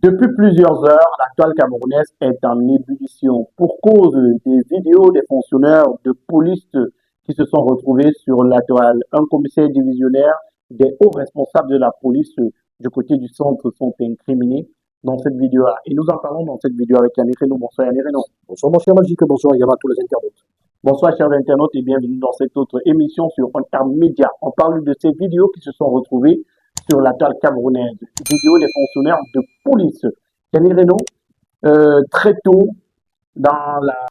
Depuis plusieurs heures, l'actuelle camerounaise est en ébullition pour cause des vidéos des fonctionnaires de police qui se sont retrouvés sur la toile. Un commissaire divisionnaire, des hauts responsables de la police du côté du centre sont incriminés dans cette vidéo-là. Et nous en parlons dans cette vidéo avec Yannick Reno. Bonsoir Yannick Reno. Bonsoir mon cher Magique, bonsoir également à tous les internautes. Bonsoir chers internautes et bienvenue dans cette autre émission sur Ontar Média. On parle de ces vidéos qui se sont retrouvées sur la toile camerounaise. Vidéos des fonctionnaires de police. Yannick Reno, très tôt dans la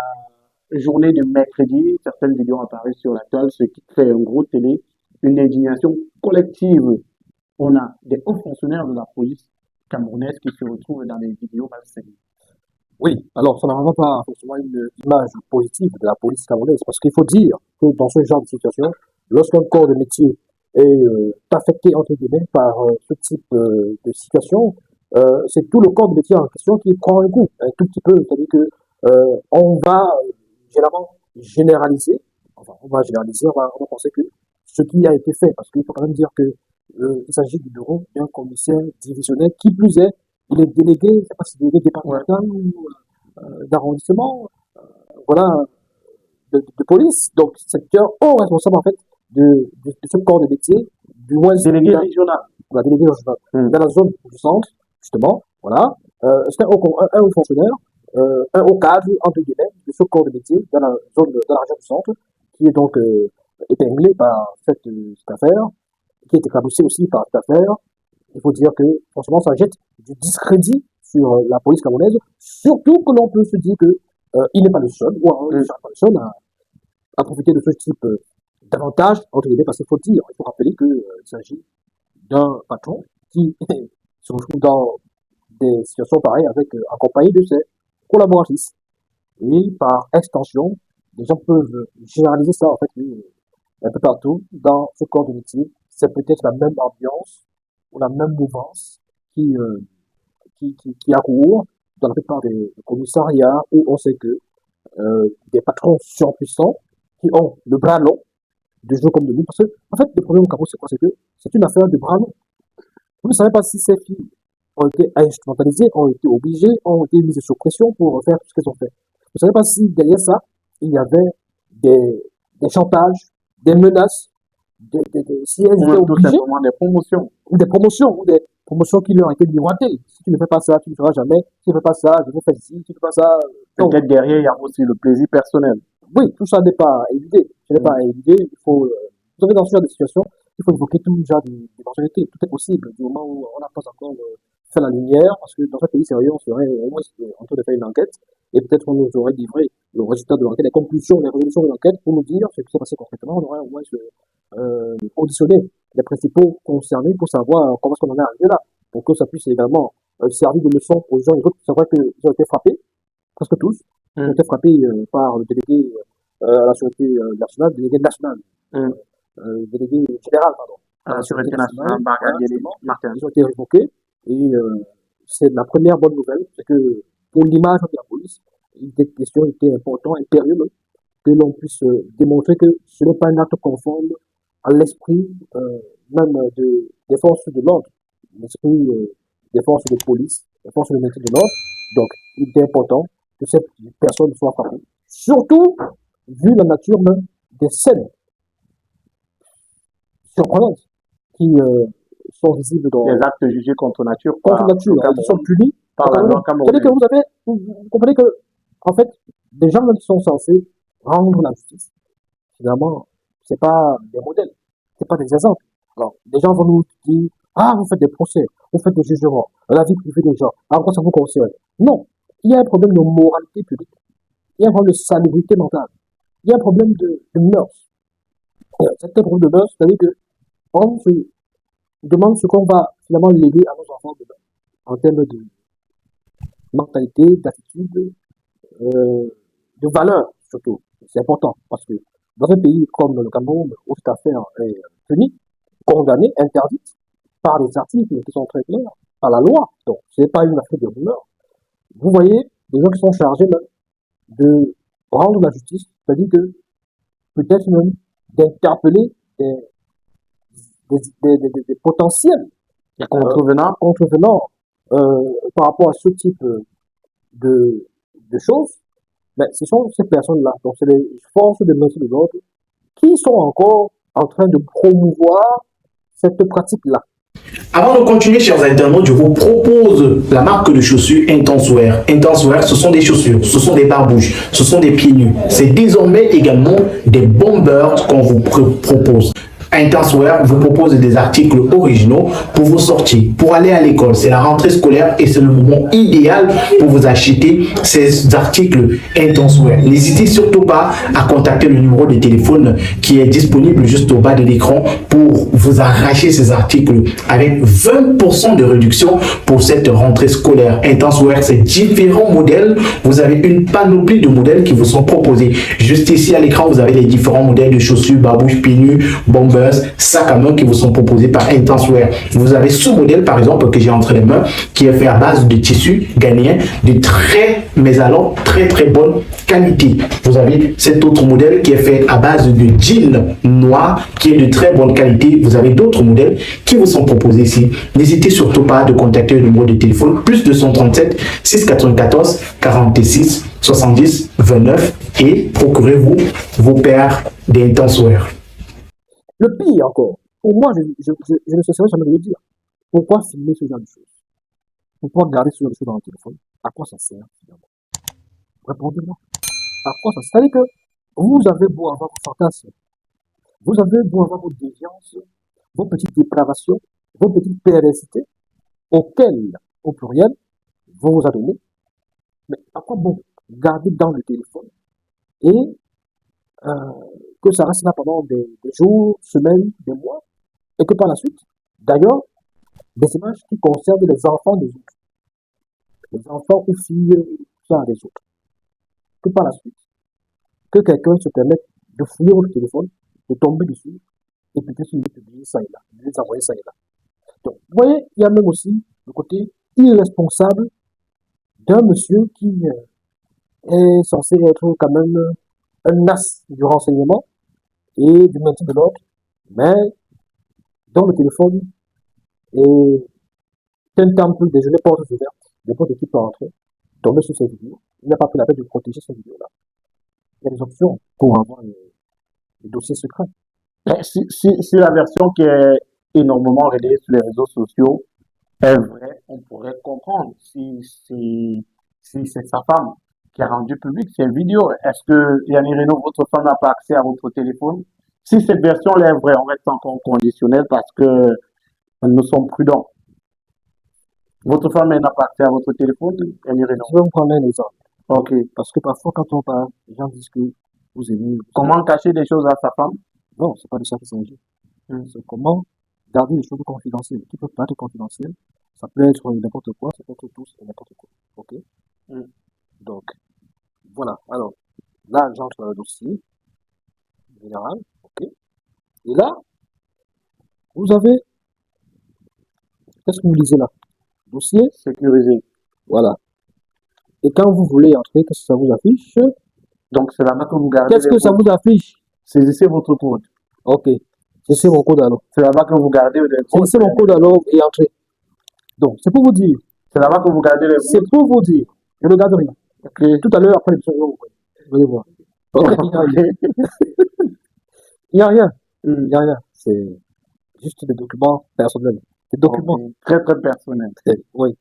journée de mercredi, certaines vidéos ont apparu sur la toile, ce qui crée un gros télé, une indignation collective. On a des hauts fonctionnaires de la police camerounaise qui se retrouvent dans les vidéos malsaines. Oui, alors ça n'a vraiment pas forcément une image positive de la police camerounaise, parce qu'il faut dire que dans ce genre de situation, lorsqu'un corps de métier est affecté entre guillemets par ce type de situation, c'est tout le corps de métier en question qui prend un coup, un tout petit peu, c'est-à-dire que on va généralement généraliser, on va penser que ce qui a été fait, parce qu'il faut quand même dire que il s'agit du bureau d'un commissaire divisionnaire, qui plus est, il est délégué, je ne sais pas si délégué départemental ou d'arrondissement, voilà, de police. Donc, c'est un haut responsable, en fait, de ce corps de métier, du moins Délégué régional. la délégué régional, dans la zone du centre, justement, voilà. C'est un haut fonctionnaire, un haut cadre, entre guillemets, de ce corps de métier, dans la zone, dans la région du centre, qui est donc épinglé par cette affaire, qui est éclaboussé aussi par cette affaire. Il faut dire que, franchement, ça jette du discrédit sur la police camerounaise, surtout que l'on peut se dire que il n'est pas le seul, ou alors, il ne sera pas le seul à profiter de ce type d'avantage, entre guillemets, parce qu'il faut dire, il faut rappeler qu'il s'agit d'un patron qui se retrouve dans des situations pareilles avec accompagné de ses collaboratrices. Et par extension, les gens peuvent généraliser ça, en fait, un peu partout dans ce corps de métier. C'est peut-être la même ambiance ou la même mouvance qui, qui accourt dans la plupart des commissariats où on sait que des patrons surpuissants qui ont le bras long, de jour comme de nuit. Parce que, en fait, le problème au Cameroun, c'est quoi? C'est que c'est une affaire de bras long. Vous ne savez pas si ces filles ont été instrumentalisées, ont été obligées, ont été mises sous pression pour faire tout ce qu'elles ont fait. Vous ne savez pas si derrière ça, il y avait des chantages, des menaces, si elles étaient obligées, des promotions ou des promotions qui leur ont été miroitées. Si tu ne fais pas ça, tu ne feras jamais. Si tu ne fais pas ça, je vais faire ici. Si tu ne fais pas ça. Peut-être derrière, il y a aussi le plaisir personnel. Oui, tout ça n'est pas évidé. Ce n'est pas évidé. Il faut, vous savez, dans ce genre de situation, il faut évoquer tout genre d'éventualité. Tout est possible du moment où on n'a pas encore fait la lumière, parce que dans un pays sérieux, on serait au moins en train de faire une enquête, et peut-être on nous aurait livré le résultat de l'enquête, les conclusions, les résolutions de l'enquête, pour nous dire ce qui s'est passé concrètement. On aurait au moins auditionné les principaux concernés pour savoir comment est-ce qu'on en est arrivé là, pour que ça puisse également servir de leçon aux gens. Il faut savoir qu'ils ont été frappés, presque tous, ils ont été frappés par le délégué à la Sûreté nationale, délégué national, délégué général, pardon, à la Sûreté nationale, Martin. Ils ont été révoqués, et c'est la première bonne nouvelle, c'est que pour l'image de la police, il était question, il était important, impérieux, que l'on puisse démontrer que ce n'est pas un acte conforme à l'esprit même des forces de l'ordre, l'esprit des forces de police, des forces de maintien de l'ordre. Donc, il est important que cette personne soit frappée. Surtout, vu la nature même des scènes surprenantes qui sont visibles dans... Les actes jugés contre nature. Contre nature, qui sont punis par la loi camerounaise. C'est-à-dire que vous comprenez que, en fait, des gens qui sont censés rendre la justice, finalement, c'est pas des modèles, c'est pas des exemples. Alors, les gens vont nous dire, ah, vous faites des procès, vous faites des jugements, la vie privée des gens, alors quoi ça vous concerne? Non, il y a un problème de moralité publique, il y a un problème de salubrité mentale, il y a un problème de mœurs. C'est un problème de mœurs, c'est-à-dire que on se demande ce qu'on va finalement léguer à nos enfants demain, en termes de mentalité, d'attitude, de valeur surtout. C'est important, parce que dans un pays comme le Cameroun, où cette affaire est punie, condamnée, interdite, par des articles qui sont très clairs, par la loi, donc ce n'est pas une affaire de rumeur. Vous voyez des gens qui sont chargés même de rendre la justice, c'est-à-dire que peut-être même d'interpeller des potentiels contrevenants par rapport à ce type de, de choses, ben, ce sont ces personnes-là, donc c'est les forces de maintien de l'ordre, qui sont encore en train de promouvoir cette pratique-là. Avant de continuer, chers internautes, je vous propose la marque de chaussures Intenswear. Intenswear, ce sont des chaussures, ce sont des barbouches, ce sont des pieds nus. C'est désormais également des bombers qu'on vous propose. Intenswear vous propose des articles originaux pour vos sorties, pour aller à l'école. C'est la rentrée scolaire et c'est le moment idéal pour vous acheter ces articles Intenswear. N'hésitez surtout pas à contacter le numéro de téléphone qui est disponible juste au bas de l'écran pour vous arracher ces articles avec 20% de réduction pour cette rentrée scolaire. Intenswear, c'est différents modèles. Vous avez une panoplie de modèles qui vous sont proposés. Juste ici à l'écran, vous avez les différents modèles de chaussures, barbouches, pieds nus, bombers, sacs à main qui vous sont proposés par Intenswear. Vous avez ce modèle par exemple que j'ai entre les mains qui est fait à base de tissu ghanéen de très bonne qualité. Vous avez cet autre modèle qui est fait à base de jean noir qui est de très bonne qualité. Vous avez d'autres modèles qui vous sont proposés ici. N'hésitez surtout pas de contacter le numéro de téléphone plus 237 694 46 70 29 et procurez-vous vos paires d'Intenswear. Le pire encore, pour moi, je ne cesserai jamais de le dire. Pourquoi filmer ce genre de choses? Pourquoi garder ce genre de choses dans le téléphone? À quoi ça sert, finalement? Répondez-moi. À quoi ça sert? C'est-à-dire que vous avez beau avoir vos fantasmes, vous avez beau avoir vos déviances, vos petites dépravations, vos petites perversités, auxquelles, au pluriel, vous vous adonnez. Mais à quoi bon garder dans le téléphone et que ça reste là pendant des jours, semaines, des mois, et que par la suite, d'ailleurs, des images qui concernent les enfants des autres, les enfants ou filles des autres, que par la suite, que quelqu'un se permette de fouiller votre téléphone, de tomber dessus, et peut-être de publier ça et là, de les envoyer ça et là. Donc, vous voyez, il y a même aussi le côté irresponsable d'un monsieur qui est censé être quand même un as du renseignement et du maintien de l'ordre, mais dans le téléphone et un temple déjeuner portes ouvertes, n'importe qui peut entrer, tomber sur ces vidéos. Il n'a pas pris la peine de protéger ces vidéos-là. Il y a des options pour avoir des dossiers secrets. Si la version qui est énormément relayée sur les réseaux sociaux est vraie, on pourrait comprendre si c'est sa femme qui a rendu public ces vidéos. Est-ce que Yannick Reno, votre femme n'a pas accès à votre téléphone? Si cette version est vraie, on reste encore conditionnel parce que nous sommes prudents. Votre femme n'a pas accès à votre téléphone, Yannick Reno? Je vais vous prendre un exemple. Ok. Parce que parfois, quand on parle, les gens disent que vous aimez. Comment cacher des choses à sa femme? Non, c'est pas de ça qu'il s'agit. C'est comment garder les choses confidentielles. Qui peuvent pas être confidentielles. Ça peut être n'importe quoi, ça peut être tout et n'importe quoi. Ok? Donc, voilà. Alors, là, j'entre dans le dossier général. Ok? Et là, vous avez. Qu'est-ce que vous lisez là? Dossier sécurisé. Voilà. Et quand vous voulez entrer, qu'est-ce que ça vous affiche? Donc, c'est là-bas que vous gardez. Qu'est-ce que ça vous affiche? Saisissez votre code. Ok. Saisissez mon code alors. C'est là-bas que vous gardez les codes. Saisissez mon code alors et entrez. Donc, c'est pour vous dire. C'est là-bas que vous gardez les codes. C'est pour vous dire. Je ne garde rien. Ok. Tout à l'heure, après l'émission, vous allez voir. Ok. Il n'y a rien. Il n'y a rien. C'est juste des documents personnels. Des documents. Okay. Très, très personnels. Oui.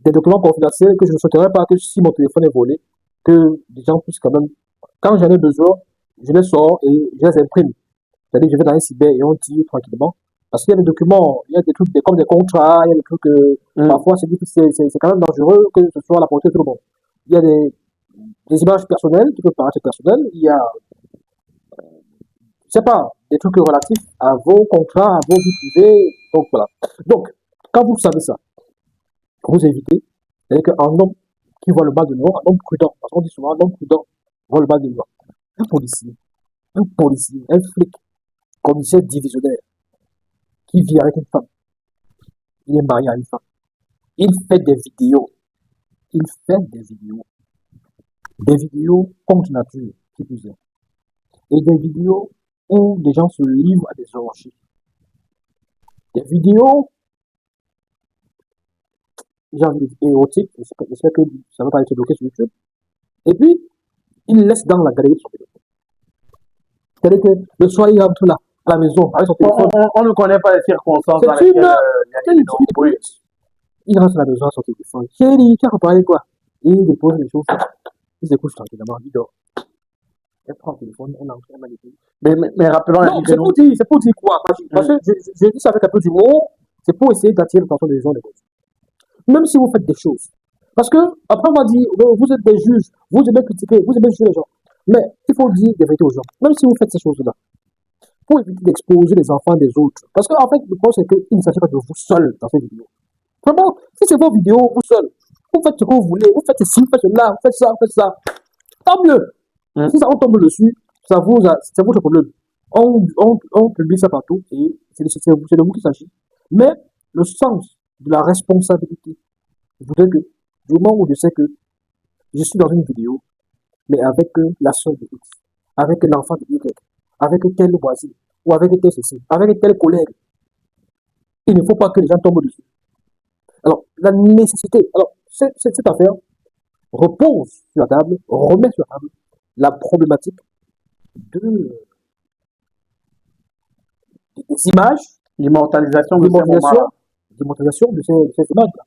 Des documents confidentiels que je ne souhaiterais pas que si mon téléphone est volé, que les gens puissent quand même, quand j'en ai besoin, je les sors et je les imprime. C'est-à-dire, je vais dans un cyber et on tire tranquillement. Parce qu'il y a des documents, il y a des trucs comme des contrats, il y a des trucs, parfois c'est difficile, c'est quand même dangereux que ce soit à la portée de tout le monde. Il y a des images personnelles qui peuvent paraître personnelles, il y a, je sais pas, des trucs relatifs à vos contrats, à vos vies privées, donc voilà. Donc, quand vous savez ça, vous évitez, c'est-à-dire qu'un homme qui voit le mal de l'or, un homme prudent, parce qu'on dit souvent un homme prudent voit le mal de l'or. Un policier, un flic, commissaire divisionnaire, qui vit avec une femme, il est marié à une femme, il fait des vidéos, des vidéos contre nature, qui plus est, et des vidéos où des gens se livrent à des orgies, des vidéos j'ai envie de dire érotique, j'espère que ça ne va pas être bloqué sur YouTube. Et puis, il laisse dans la galerie de son téléphone. C'est-à-dire que le soir, il rentre là, à la maison, avec son téléphone. On ne connaît pas les circonstances dans C'est lesquelles une, il y a c'est des une vidéos. série de Oui. police. Il rentre à la maison avec son téléphone. Chérie, tu as reparlé quoi? Et il dépose les choses. Il se couche tranquillement, il dort. Elle prend le téléphone, elle entre, elle manipule. Mais rappelons, Non, Yannick Renaud, c'est pour dire quoi? Parce que je dis ça avec un peu d'humour, c'est pour essayer d'attirer l'attention des gens. Même si vous faites des choses. Parce que, après, on va dire, vous êtes des juges, vous aimez critiquer, vous aimez juger les gens. Mais il faut dire des vérités aux gens. Même si vous faites ces choses-là, pour éviter d'exposer les enfants des autres. Parce qu'en fait, le problème, c'est qu'il ne s'agit pas de vous seul dans ces vidéos. Vraiment, si c'est vos vidéos, vous seul, vous faites ce que vous voulez, vous faites ceci, vous faites cela, vous faites ça, tant mieux. Si ça vous tombe dessus, c'est votre problème. On publie ça partout et c'est de vous qu'il s'agit. Mais le sens de la responsabilité voudrait que, du moment où je sais que je suis dans une vidéo, mais avec la soeur de X, avec l'enfant de Y, avec tel voisin, ou avec tel ceci, avec tel collègue, il ne faut pas que les gens tombent dessus. Alors, la nécessité, alors, cette affaire repose sur la table, remet sur la table la problématique de, des images, l'immortalisation de ces l'immortalisation, moments-là. l'immortalisation de ces images-là.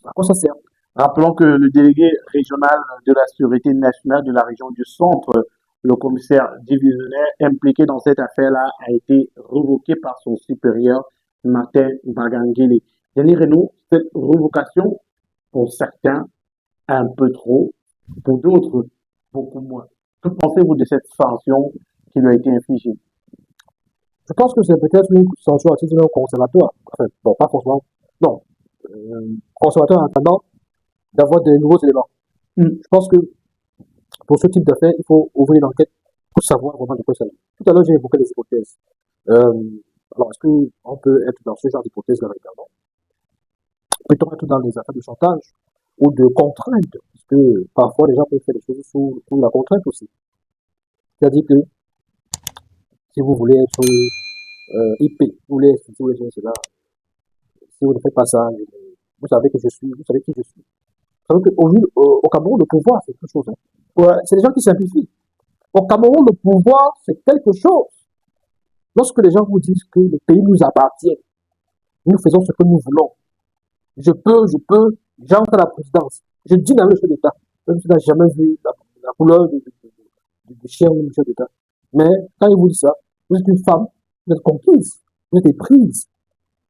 À quoi ça sert? Rappelons que le délégué régional de la sécurité nationale de la région du centre, le commissaire divisionnaire impliqué dans cette affaire-là, a été révoqué par son supérieur, Martin Bagangele. Yannick Renaud, cette révocation, pour certains, un peu trop, pour d'autres, beaucoup moins. Que pensez-vous de cette sanction qui lui a été infligée? Je pense que c'est peut-être une sanction à titre conservatoire. Enfin, bon, pas forcément. Non. Conservatoire en attendant d'avoir de nouveaux éléments. Je pense que pour ce type d'affaires, il faut ouvrir l'enquête pour savoir vraiment de quoi ça s'agit. Tout à l'heure, j'ai évoqué les hypothèses. Alors, est-ce qu'on peut être dans ce genre d'hypothèse-là également? Peut-on être dans des affaires de chantage ou de contrainte? Parce que parfois, les gens peuvent faire des choses sous la contrainte aussi. C'est-à-dire que si vous voulez être IP, vous voulez être cela, si vous ne faites pas ça, vous savez que je suis, vous savez qui je suis. Vous savez qu'au Cameroun, le pouvoir, c'est quelque chose. Hein. Ouais, c'est les gens qui simplifient. Au Cameroun, le pouvoir, c'est quelque chose. Lorsque les gens vous disent que le pays nous appartient, nous faisons ce que nous voulons. J'entre à la présidence. Je dis dans le chef d'État. Même si tu n'as jamais vu la couleur du chien ou du chef d'État. Mais quand il vous dit ça, vous êtes une femme, vous êtes conquise, vous êtes prise,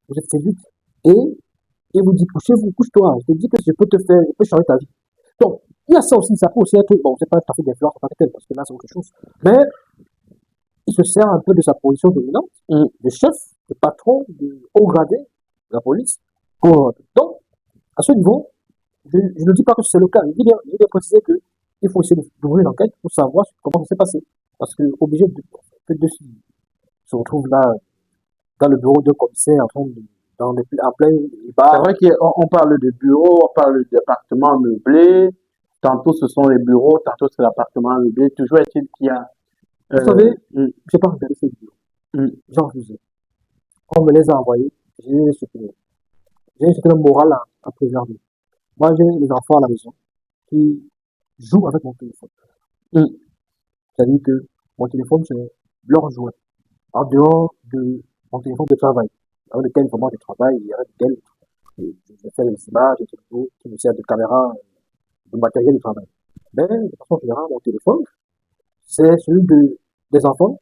vous êtes séduite. Et vous dit, couchez-vous, couche-toi. Je te dis que je peux changer ta vie. Donc, il y a ça aussi, ça peut aussi être, bon, c'est pas un trafic d'influence, parce que là, c'est autre chose. Mais, il se sert un peu de sa position dominante, de chef, de patron, de haut gradé de la police. Donc, à ce niveau, je ne dis pas que c'est le cas. Je dis bien préciser qu'il faut essayer d'ouvrir l'enquête pour savoir comment ça s'est passé. Parce que, obligé de se retrouve là, dans le bureau d'un commissaire, en plein débat. C'est vrai qu'on parle de bureau, on parle d'appartement meublé. Tantôt ce sont les bureaux, tantôt c'est l'appartement meublé. Toujours est-il qu'il y a. Vous savez, je n'ai pas regardé ces vidéos. J'en refusais. On me les a envoyés, j'ai les supprimés. J'ai une certaine morale à préserver. Moi, j'ai les enfants à la maison qui jouent avec mon téléphone. C'est-à-dire que mon téléphone, c'est leur jouet. En dehors de mon téléphone de travail, avec lequel vraiment je travaille, et avec lequel je fais les images et tout, qui me sert de caméra, de matériel de travail. Mais, de façon générale, mon téléphone, c'est celui des enfants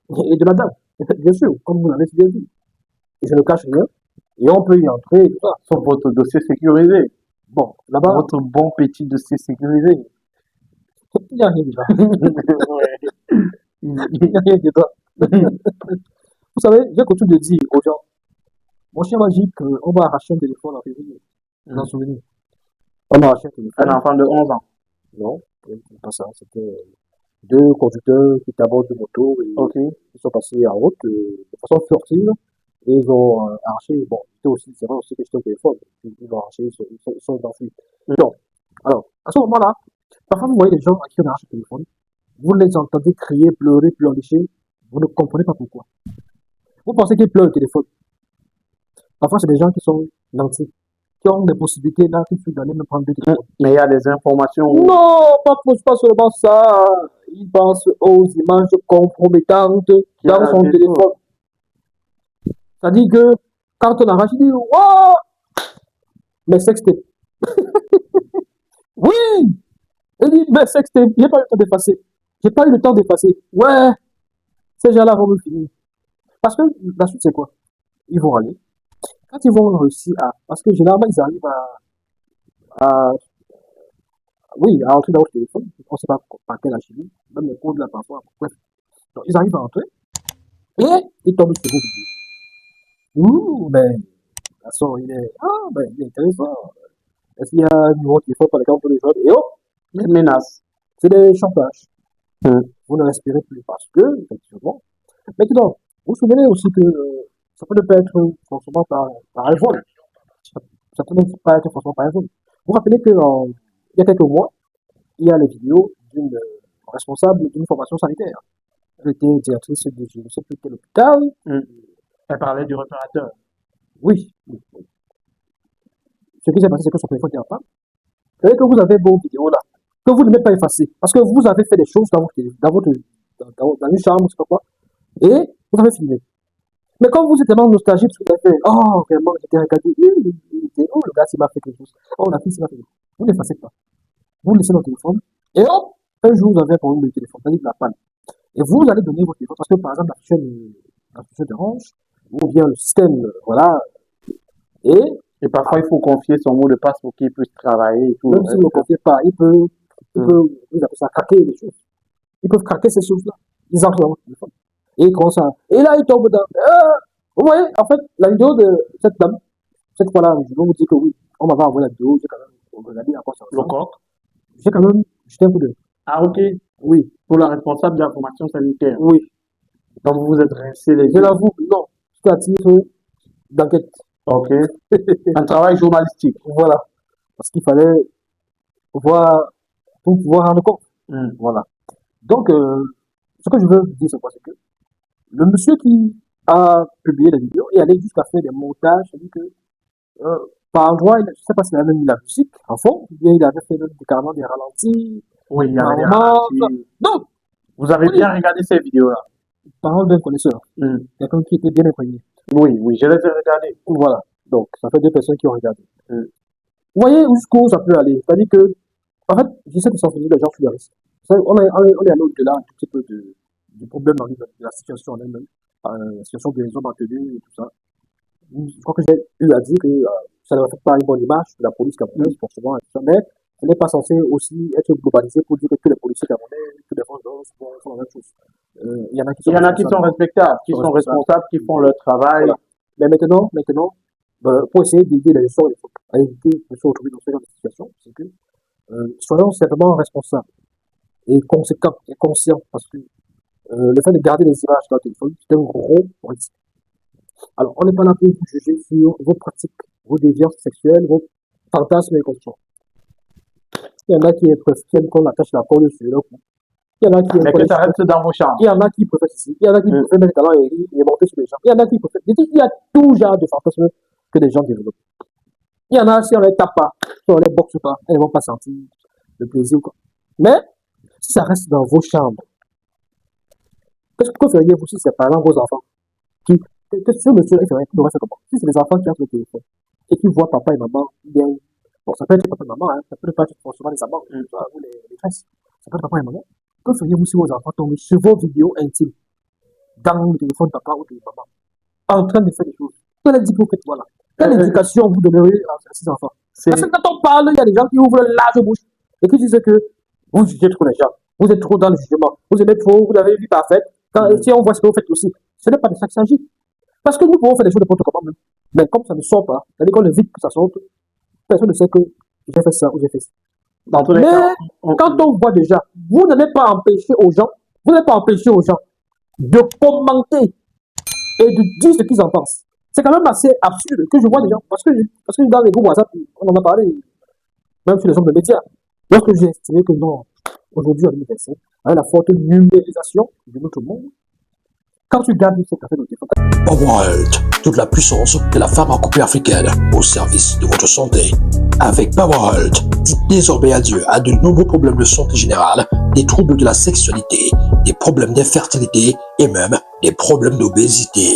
et de la dame. Bien sûr, comme vous l'avez bien dit. Et je ne cache rien. Et on peut y entrer et tout ça. Sur votre dossier sécurisé. Bon, là-bas. Votre bon petit dossier sécurisé. Il n'y a rien dedans. Il n'y a rien dedans. Vous savez, j'ai coutume de dire aux gens, mon chien magique, on va arracher un téléphone en février. Vous en souvenez? On a arraché un téléphone. Un enfant de 11 ans. Non, c'est pas ça. C'était deux conducteurs qui étaient à bord de moto et ils sont passés en route de façon furtive et ils ont arraché. Bon, c'est vrai aussi que j'étais au téléphone. Ils ont arraché, ils sont enfuis. Donc, alors, à ce moment-là, parfois vous voyez des gens à qui on arrache le téléphone, vous les entendez crier, pleurer, pleurnicher, vous ne comprenez pas pourquoi. Vous pensez qu'ils pleurent le téléphone. Parfois, c'est des gens qui sont nantis, qui ont des possibilités là, qui peuvent aller me prendre deux téléphones. Mais il y a des informations où Non, pas seulement ça. Il pense aux images compromettantes il y dans a son des choses. téléphone. C'est-à-dire que quand on arrache, il dit, oh, mais sextape. Oui! Il dit, mais sextape, j'ai pas eu le temps d'effacer. J'ai pas eu le temps d'effacer. Ouais, ces gens-là vont me finir. Parce que la suite, c'est quoi? Ils vont aller. Quand ils vont réussir à. Parce que généralement, ils arrivent à oui, à entrer dans votre téléphone. On ne sait pas par quelle alchimie. Même les codes là, parfois. Bref. Donc, ils arrivent à entrer. Et ils tombent sur vos vidéos. Ouh, ben, de toute façon, il est intéressant. Est-ce qu'il y a un numéro de téléphone par lequel on peut les joindre? Et oh, Les menaces. c'est des chantages. Hmm. Vous ne respirez plus parce que, effectivement. Maintenant, vous vous souvenez aussi que ça peut ne pas être forcément par un vol. Ça peut ne pas être forcément par un vol. Vous vous rappelez que il y a quelques mois, il y a les vidéos d'une responsable d'une formation sanitaire. Elle était directrice de je ne sais plus quel hôpital. Elle parlait du réparateur. Oui. Ce qui s'est passé, c'est que son téléphone était en panne. Vous savez que vous avez vos vidéos là, que vous ne mettez pas effacer. Parce que vous avez fait des choses dans une chambre, je sais pas quoi, et vous avez filmé. Mais quand vous êtes tellement nostalgique, parce que vous avez fait, oh, vraiment, j'étais regardé, oh, le gars, il m'a fait quelque chose. Oh, la fille, il m'a fait quelque chose. Vous n'effacez pas. Vous laissez votre téléphone, et hop, un jour, vous avez un problème de téléphone, c'est-à-dire de la panne. Et vous allez donner votre téléphone, parce que par exemple, la fichier d'Orange, ou bien le système, voilà, Et parfois, il faut confier son mot de passe pour qu'il puisse travailler et tout. même si vous ne le confiez pas, ils peuvent, ils appellent ça craquer les choses. Ils peuvent craquer ces choses-là. Ils entrent dans votre téléphone. Et ils commencent à. Et là, ils tombent dans. Vous voyez, en fait, la vidéo de cette dame, cette fois-là, je vais vous dire que oui, on m'avait envoyé la vidéo, j'ai quand même regardé à quoi ça Le ressemble. coq. J'ai quand même jeté un coup d'œil. Ah, ok. Oui, Pour la responsable d'information sanitaire. oui. Donc, vous vous êtes rincé les Je yeux. l'avoue, non. C'était à titre d'enquête. Ok. Un travail journalistique. Voilà. Parce qu'il fallait voir, pour pouvoir rendre compte. Voilà. Donc, ce que je veux dire, c'est quoi? C'est que le monsieur qui a publié la vidéo est allé jusqu'à faire des montages, c'est-à-dire que par endroit, je ne sais pas s'il avait mis la musique en fond, ou bien il avait fait carrément des ralentis, Oui, il y par avait des moments. ralentis. Donc, Vous avez oui, bien regardé ces vidéos-là. parole d'un connaisseur, quelqu'un qui était bien imprégné. Oui, oui, je les ai regardées. Voilà. Donc, ça fait deux personnes qui ont regardé. Vous voyez jusqu'où ça peut aller. C'est-à-dire que, en fait, j'essaie de sensibiliser les gens sur le risque. On est allé au-delà un tout petit peu du problème en lui-même, de la situation en elle-même, la situation des hommes en tenue et tout ça. Je crois que j'ai eu à dire que ça ne reflète pas une bonne image de la police camerounaise, forcément, et tout ça, mais ce n'est pas censé aussi être globalisé pour dire que tous les policiers camerounais, tous les forces de l'ordre font la même chose. Il y en a qui Il sont y en a qui sont responsables. respectables, qui sont responsables, qui font leur travail. Voilà. Mais maintenant, pour essayer d'aider les gens à éviter de se retrouver dans ce genre de situation, c'est que soyons simplement responsables et conséquents et conscients, parce que le fait de garder les images dans le téléphone, c'est un gros risque. Alors, on n'est pas là pour vous juger sur vos pratiques, vos déviances sexuelles, vos fantasmes et consorts. Il y en a qui aiment qu'on attache la corde sur leur cou. Il y en a qui aiment Mais qu'on que les ça reste dans vos chambres. Il y en a qui préfèrent ceci. Il y en a qui préfèrent mettre les talons et monter sur les gens. Il y en a qui préfèrent. Il y a tout genre de fantasmes que les gens développent. Il y en a, si on les tape pas, si on les boxe pas, elles ne vont pas sentir le plaisir. Quoi. Mais, si ça reste dans vos chambres, que feriez-vous si c'est par exemple vos enfants qui, que ce monsieur il ferait comment? Si c'est les enfants qui ont le téléphone et qui voient papa et maman bien, bon, ça peut être papa et maman, hein, ça peut pas être forcément les amants, ou les tresses, ça peut être papa et maman. Que feriez-vous si vos enfants tombent sur vos vidéos intimes dans le téléphone de papa ou de maman, en train de faire des choses? Quelle est vous faites, voilà. Quelle éducation vous donnerez à ces enfants? Parce que quand on parle, il y a des gens qui ouvrent le large bouche et qui disent que vous jugez trop les gens, vous êtes trop dans le jugement, vous aimez trop, vous avez une vie parfaite. Si on voit ce que vous faites aussi, ce n'est pas de ça qu'il s'agit. Parce que nous pouvons faire des choses de n'importe comment même. Mais comme ça ne sort pas, c'est-à-dire qu'on évite que ça sorte, personne ne sait que j'ai fait ça ou j'ai fait ça. Dans tous les Mais cas, quand on voit déjà, vous n'allez pas empêcher aux gens, de commenter et de dire ce qu'ils en pensent. C'est quand même assez absurde que je vois des gens, parce que dans les groupes WhatsApp, on en a parlé, même sur les hommes de médias, lorsque j'ai estimé que non, aujourd'hui, en 2025, avec la forte numérisation de notre monde, Quand tu gardes cette affaire de téléphone, Powerhealth, toute la puissance de la pharmacopée africaine au service de votre santé. Avec Powerhealth, dites désormais adieu à de nombreux problèmes de santé générale, des troubles de la sexualité, des problèmes d'infertilité et même des problèmes d'obésité.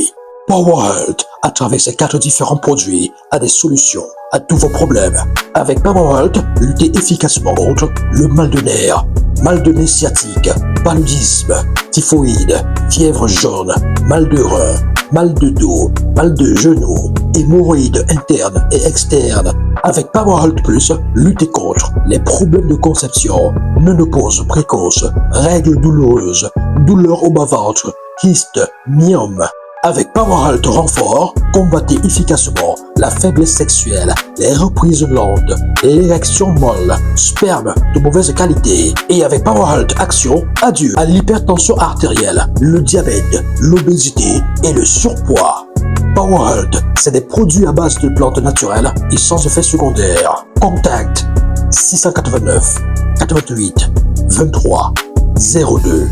Powerhealth, à travers ses 4 différents produits, a des solutions à tous vos problèmes. Avec Powerhealth, luttez efficacement contre le mal de nerfs, mal de nez sciatique, paludisme, typhoïde, fièvre jaune, mal de rein, mal de dos, mal de genoux, hémorroïdes internes et externes. Avec Powerhealth Plus, luttez contre les problèmes de conception, ménopause précoce, règles douloureuses, douleurs au bas-ventre, kystes, myome. Avec Powerhealth Renfort, combattez efficacement la faiblesse sexuelle, les reprises lentes, l'érection molle, sperme de mauvaise qualité. Et avec Powerhealth Action, adieu à l'hypertension artérielle, le diabète, l'obésité et le surpoids. Powerhealth, c'est des produits à base de plantes naturelles et sans effet secondaire. Contact 689 88 23 02.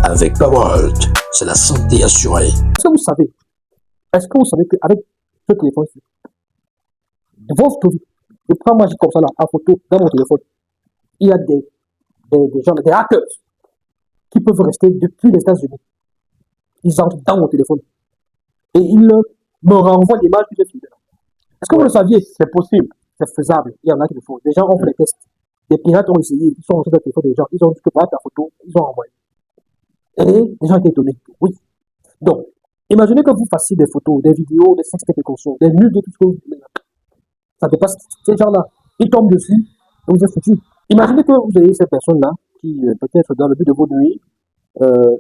Avec Powerhealth, c'est la santé assurée. est-ce que vous savez qu'avec ce téléphone-ci, devant votre vie, je prends magique comme ça là, en photo, dans mon téléphone, il y a des gens, des hackers, qui peuvent rester depuis les États-Unis. Ils entrent dans mon téléphone et ils me renvoient l'image que j'ai filmée. Est-ce que vous le saviez? C'est possible. C'est faisable. Il y en a qui le font. Des gens ont fait des tests. Des pirates ont essayé. Ils sont rentrés dans le téléphone des gens. Ils ont dit que par ta photo, ils ont envoyé. Et les gens étaient étonnés. Oui. Donc, imaginez que vous fassiez des photos, des vidéos, des sex précautions, des nudes, de tout ce que vous voulez. Ça dépasse ces gens-là. Ils tombent dessus et vous êtes foutus. Imaginez que vous ayez ces personnes-là qui, peut-être dans le but de vous nuire,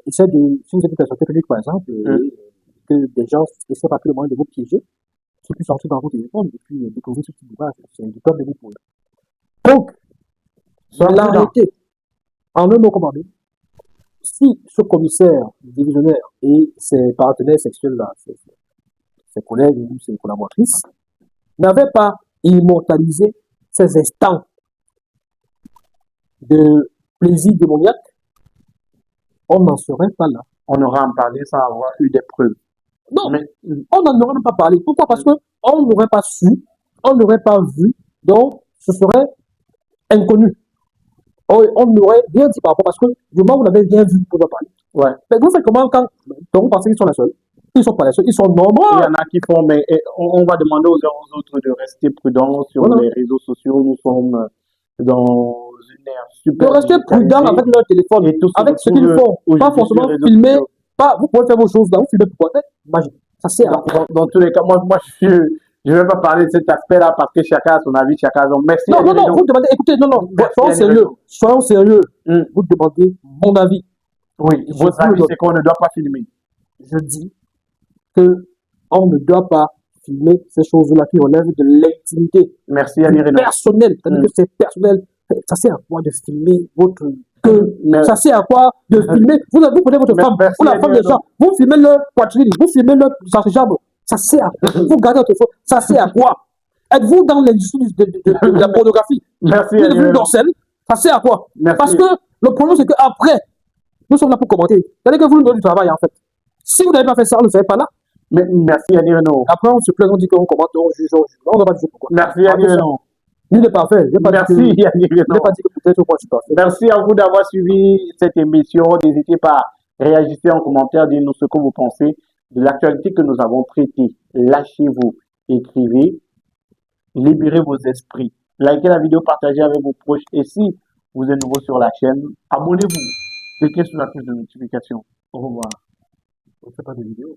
essaient de, si vous êtes une personne technique par exemple, que des gens essaient par tout le moyen de vous piéger, qui puissent entrer dans vos téléphones et puis découvrir ce type d'image. C'est du top de pour eux. Donc, la réalité, en un mot commandé, si ce commissaire divisionnaire et ses partenaires sexuels-là, ses collègues ou ses collaboratrices, n'avaient pas immortalisé ces instants de plaisir démoniaque, on n'en serait pas là. On aura en parlé sans avoir eu des preuves. Non, Mais on n'en aurait même pas parlé. Pourquoi? Parce qu'on n'aurait pas su, on n'aurait pas vu, donc ce serait inconnu. On n'aurait rien dit par rapport, parce que du moment où vous n'avez rien vu pour en parler. ouais, Mais vous faites comment quand donc vous pensez qu'ils sont les seuls? Ils ne sont pas les seuls, ils sont il y nombreux. en a qui font, mais on va demander aux uns aux autres de rester prudents sur Voilà. les réseaux sociaux. Nous sommes dans une ère De super rester prudent digitalisée avec leur téléphone, et tout se avec ce qu'ils retrouve font. Pas aujourd'hui forcément sur les réseaux filmer, sociaux. pas, vous pouvez faire vos choses là, vous filmez pour quoi? Imagine, ça sert à quoi? Dans tous les cas, moi je vais pas parler de cet aspect-là parce que chacun a son avis, chacun a son. Merci. Non, non, Adrien. non, vous demandez, écoutez, non, non, Merci, soyons Adrien. sérieux, soyons sérieux. Mm. Vous demandez mon avis. Oui, Je votre vous avis, le donne. c'est qu'on ne doit pas filmer. Je dis que on ne doit pas filmer ces choses-là qui relèvent de l'intimité Merci, Annie Renaud. personnelle. C'est-à-dire que c'est personnel. Ça sert à quoi de filmer votre queue? Merci. Ça sert à quoi de filmer? Vous prenez votre femme Merci, ou la femme des Adrien. gens, vous filmez leur poitrine, vous filmez leur jambe. Ça sert à quoi? Vous gardez votre téléphone. Ça sert à quoi? Êtes-vous dans l'industrie de la pornographie? Merci, Vous êtes Annie devenu Renaud. dorsel? Ça sert à quoi? Merci. Parce que le problème, c'est qu'après, nous sommes là pour commenter. C'est-à-dire que vous nous donnez du travail, en fait. Si vous n'avez pas fait ça, on ne le fait pas là. Merci, Annie Renaud. Après, on se plaint, on dit qu'on commente, on juge, on juge. On ne va pas juger pourquoi. Merci, Après Annie ça, Renaud. Nul n'est parfait. Je n'ai pas Merci, dit que, Annie je n'ai Renaud. pas dit que peut-être moi je suis parfait. Merci à vous d'avoir suivi cette émission. N'hésitez pas à réagir en commentaire, dites-nous ce que vous pensez de l'actualité que nous avons traitée. Lâchez-vous, écrivez, libérez vos esprits. Likez la vidéo, partagez avec vos proches. Et si vous êtes nouveau sur la chaîne, abonnez-vous. Cliquez sur la cloche de notification. Au revoir. On ne fait pas de vidéo.